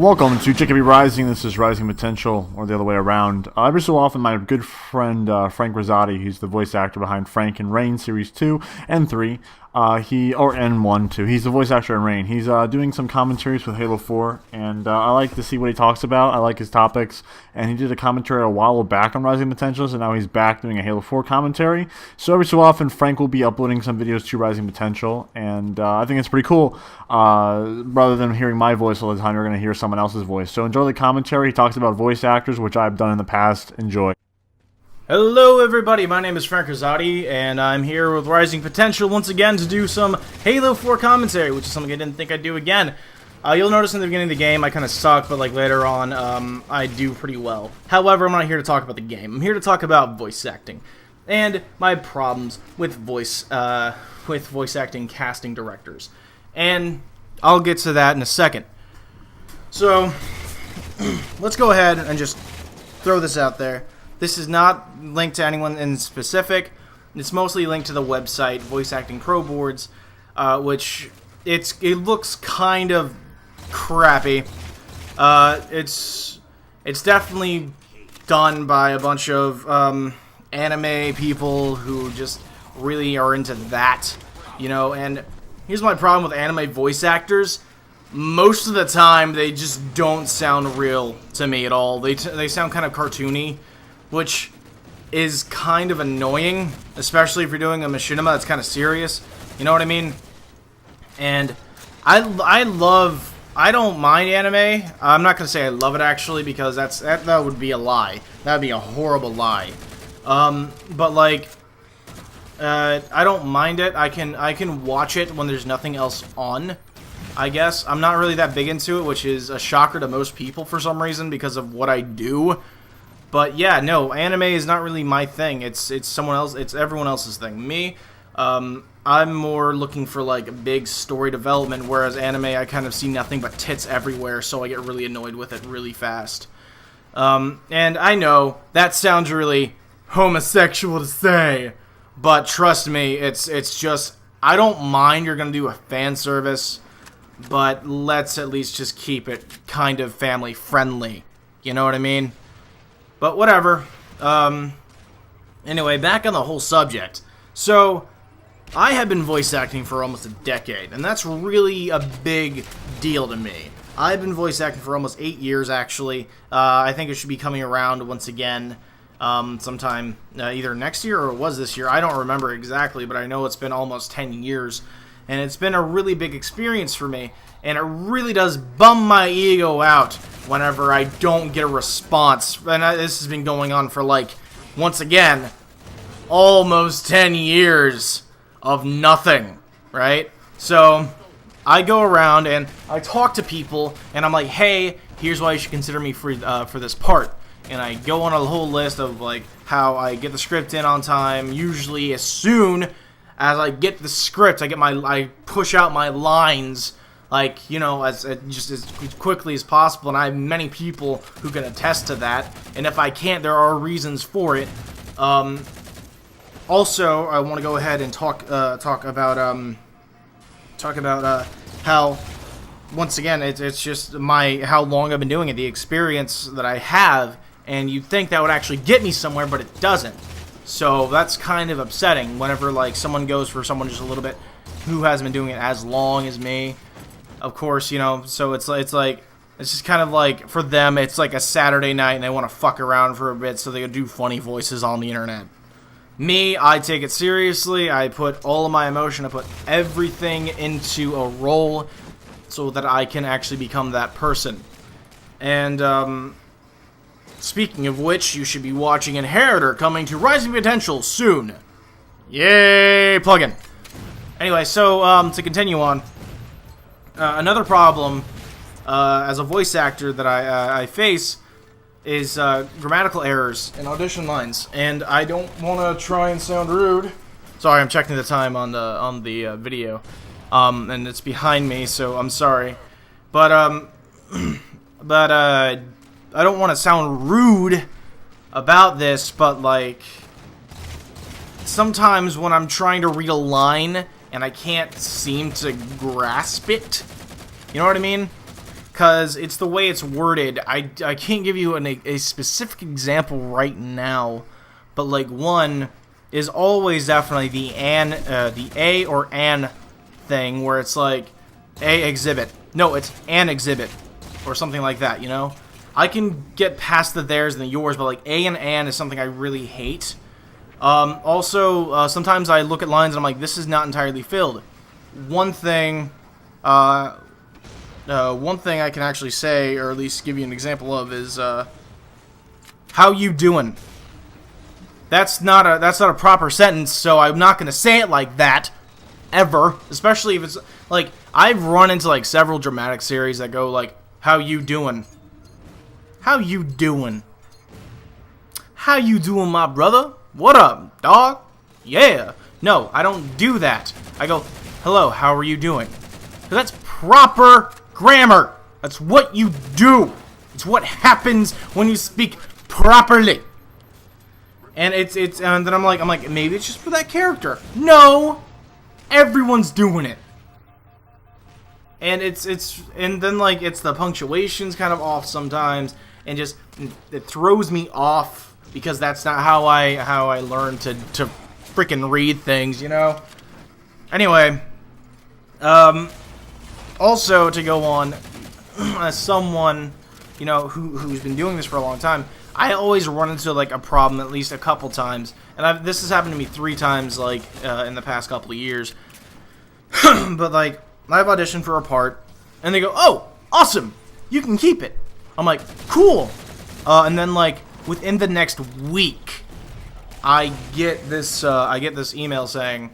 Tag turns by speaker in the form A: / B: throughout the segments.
A: Welcome to JKB Rising. This is Rising Potential, or the other way around. Every so often, my good friend Frank Rosati, he's the voice actor behind Frank and Rain Series 2 and 3, and 1 too. He's the voice actor in Rain. He's doing some commentaries with Halo 4, and I like to see what he talks about. I like his topics, and he did a commentary a while back on Rising Potential, so now he's back doing a Halo 4 commentary. So every so often, Frank will be uploading some videos to Rising Potential, and I think it's pretty cool. Rather than hearing my voice all the time, you're going to hear someone else's voice. So enjoy the commentary. He talks about voice actors, which I've done in the past. Enjoy.
B: Hello everybody, my name is Frank Rosati, and I'm here with Rising Potential once again to do some Halo 4 commentary, which is something I didn't think I'd do again. You'll notice in the beginning of the game I kind of suck, but like later on, I do pretty well. However, I'm not here to talk about the game. I'm here to talk about voice acting and my problems with voice acting casting directors. And I'll get to that in a second. So, let's go ahead and just throw this out there. This is not linked to anyone in specific. It's mostly linked to the website Voice Acting Pro Boards, which it looks kind of crappy. It's definitely done by a bunch of anime people who just really are into that, you know. And here's my problem with anime voice actors. Most of the time, they just don't sound real to me at all. They sound kind of cartoony, which is kind of annoying, especially if you're doing a machinima that's kind of serious. You know what I mean? And I don't mind anime. I'm not gonna say I love it actually, because that would be a lie. That would be a horrible lie. But like, I don't mind it. I can watch it when there's nothing else on, I guess. I'm not really that big into it, which is a shocker to most people for some reason because of what I do. But yeah, no, anime is not really my thing. It's someone else. It's everyone else's thing. Me, I'm more looking for like big story development, whereas anime I kind of see nothing but tits everywhere, so I get really annoyed with it really fast. And I know that sounds really homosexual to say, but trust me, it's just, I don't mind you're gonna do a fan service, but let's at least just keep it kind of family friendly. You know what I mean? But whatever. Anyway, back on the whole subject. So, I have been voice acting for almost a decade, and that's really a big deal to me. I've been voice acting for almost 8 years, actually. I think it should be coming around once again sometime either next year or it was this year. I don't remember exactly, but I know it's been almost 10 years. And it's been a really big experience for me, and it really does bum my ego out whenever I don't get a response. And this has been going on for, like, once again, almost 10 years of nothing, right? So, I go around and I talk to people, and I'm like, hey, here's why you should consider me for this part. And I go on a whole list of, like, how I get the script in on time, usually as soon as I get the script, I push out my lines, like, you know, just as quickly as possible, and I have many people who can attest to that, and if I can't, there are reasons for it. Also, I want to go ahead and talk about how, once again, it's just how long I've been doing it, the experience that I have, and you'd think that would actually get me somewhere, but it doesn't. So that's kind of upsetting whenever like someone goes for someone just a little bit who hasn't been doing it as long as me. Of course, you know, so it's just kind of like, for them, it's like a Saturday night and they want to fuck around for a bit so they can do funny voices on the internet. Me, I take it seriously. I put all of my emotion, I put everything into a role so that I can actually become that person. And, speaking of which, you should be watching INHERITOR coming to Rising Potential soon. Yay, plugin. Anyway, so, to continue on, another problem, as a voice actor that I face is, grammatical errors in audition lines, and I don't want to try and sound rude. Sorry, I'm checking the time on the video, and it's behind me, so I'm sorry. But, I don't want to sound rude about this, but, like, sometimes when I'm trying to read a line and I can't seem to grasp it, you know what I mean? because it's the way it's worded. I can't give you a specific example right now, but like one is always definitely the a or an thing, where it's like a exhibit. No, it's an exhibit or something like that, you know? I can get past the theirs and the yours, but like a and an is something I really hate. Also, sometimes I look at lines and I'm like, this is not entirely filled. One thing I can actually say, or at least give you an example of, is how you doing? That's not a proper sentence, so I'm not gonna say it like that ever. Especially if it's like, I've run into like several dramatic series that go like, how you doing? How you doing? How you doing, my brother? What up, dog? Yeah. No, I don't do that. I go, hello, how are you doing? 'Cause that's proper grammar. That's what you do. It's what happens when you speak properly. And and then I'm like, maybe it's just for that character. No, everyone's doing it. And and then like it's the punctuation's kind of off sometimes, and just it throws me off because that's not how I learn to freaking read things, you know. Anyway, also to go on, as someone, you know, who's been doing this for a long time, I always run into like a problem at least a couple times, and this has happened to me 3 times like in the past couple of years. But like, I've auditioned for a part, and they go, "Oh, awesome, you can keep it." I'm like, "Cool," and then like within the next week, I get this email saying,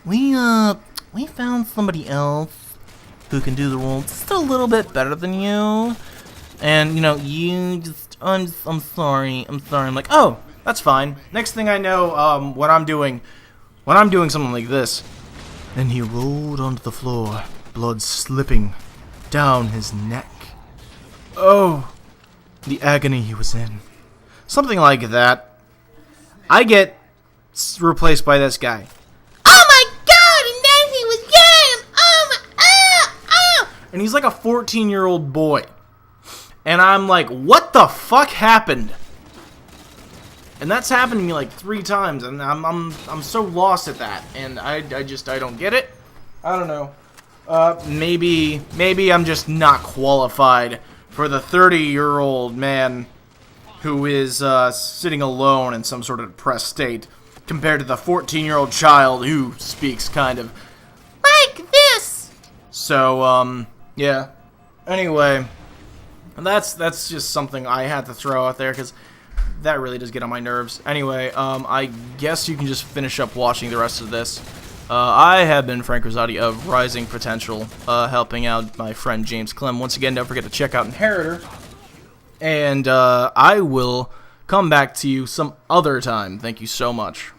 B: we found somebody else who can do the role just a little bit better than you, and you know, I'm sorry." I'm like, "Oh, that's fine." Next thing I know, when I'm doing something like this, and he rolled onto the floor, blood slipping down his neck. Oh, the agony he was in. Something like that. I get replaced by this guy. "Oh my god, and then he was young! Oh my, and he's like a 14-year-old boy. And I'm like, what the fuck happened? And that's happened to me like 3 times, and I'm so lost at that, and I don't get it. I don't know. Maybe I'm just not qualified for the 30-year-old man who is sitting alone in some sort of depressed state, compared to the 14-year-old child who speaks kind of like this. So yeah. Anyway, that's just something I had to throw out there, because that really does get on my nerves. Anyway, I guess you can just finish up watching the rest of this. I have been Frank Rosati of Rising Potential, helping out my friend James Clem. Once again, don't forget to check out INHERITOR, and I will come back to you some other time. Thank you so much.